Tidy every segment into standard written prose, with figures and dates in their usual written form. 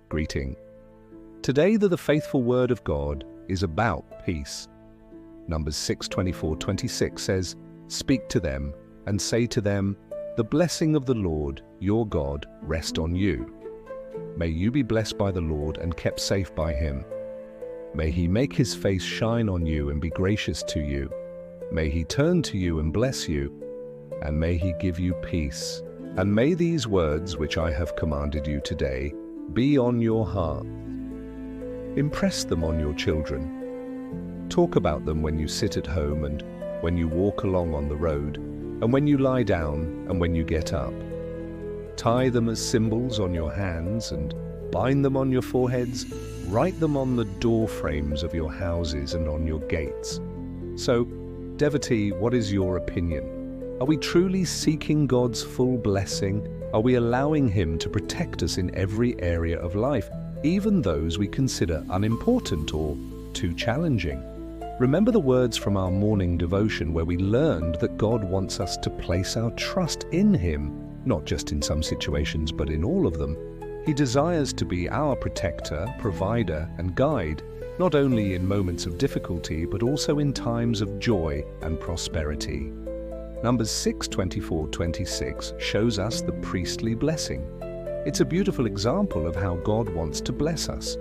greeting. Today the faithful word of God is about peace. Numbers 6:24-26 says, "Speak to them and say to them, the blessing of the Lord your God rest on you. May you be blessed by the Lord and kept safe by him. May he make his face shine on you and be gracious to you. May he turn to you and bless you, and may he give you peace. And may these words which I have commanded you today be on your heart. Impress them on your children. Talk about them when you sit at home and when you walk along on the road, and when you lie down and when you get up. Tie them as symbols on your hands and bind them on your foreheads. Write them on the door frames of your houses and on your gates." So, devotee, what is your opinion? Are we truly seeking God's full blessing? Are we allowing him to protect us in every area of life, even those we consider unimportant or too challenging? Remember the words from our morning devotion where we learned that God wants us to place our trust in him, not just in some situations but in all of them. He desires to be our protector, provider, and guide, not only in moments of difficulty but also in times of joy and prosperity. Numbers 6:24-26 shows us the priestly blessing. It's a beautiful example of how God wants to bless us.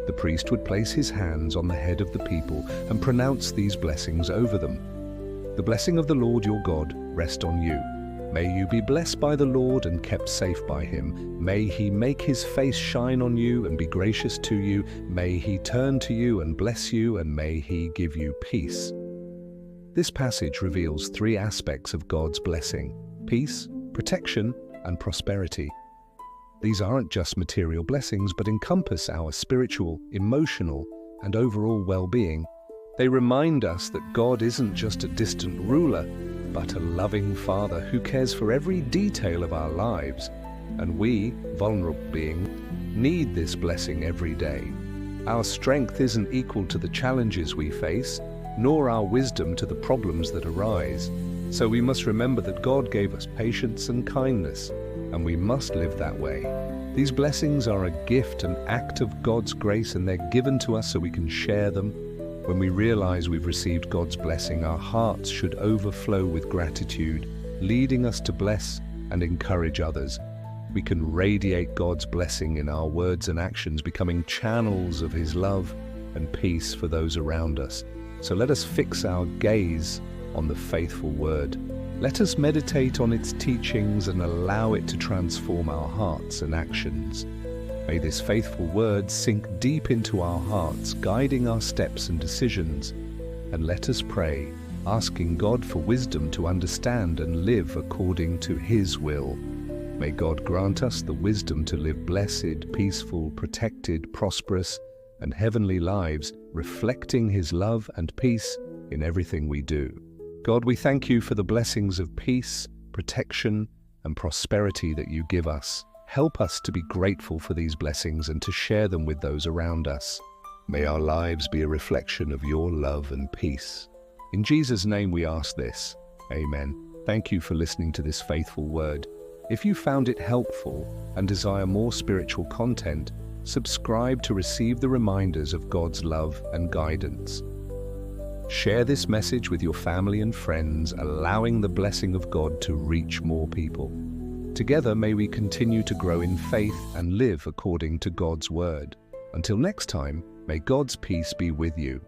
The priest would place his hands on the head of the people and pronounce these blessings over them. "The blessing of the Lord your God rest on you. May you be blessed by the Lord and kept safe by him. May he make his face shine on you and be gracious to you. May he turn to you and bless you, and may he give you peace." This passage reveals three aspects of God's blessing: peace, protection, and prosperity. These aren't just material blessings, but encompass our spiritual, emotional, and overall well-being. They remind us that God isn't just a distant ruler, but a loving Father who cares for every detail of our lives. And we, vulnerable beings, need this blessing every day. Our strength isn't equal to the challenges we face, nor our wisdom to the problems that arise. So we must remember that God gave us patience and kindness, and we must live that way. These blessings are a gift, an act of God's grace, and they're given to us so we can share them. When we realize we've received God's blessing, our hearts should overflow with gratitude, leading us to bless and encourage others. We can radiate God's blessing in our words and actions, becoming channels of his love and peace for those around us. So let us fix our gaze on the faithful word. Let us meditate on its teachings and allow it to transform our hearts and actions. May this faithful word sink deep into our hearts, guiding our steps and decisions. And let us pray, asking God for wisdom to understand and live according to his will. May God grant us the wisdom to live blessed, peaceful, protected, prosperous, and heavenly lives, reflecting his love and peace in everything we do. God, we thank you for the blessings of peace, protection, and prosperity that you give us. Help us to be grateful for these blessings and to share them with those around us. May our lives be a reflection of your love and peace. In Jesus' name we ask this. Amen. Thank you for listening to this faithful word. If you found it helpful and desire more spiritual content, subscribe to receive the reminders of God's love and guidance. Share this message with your family and friends, allowing the blessing of God to reach more people. Together, may we continue to grow in faith and live according to God's word. Until next time, may God's peace be with you.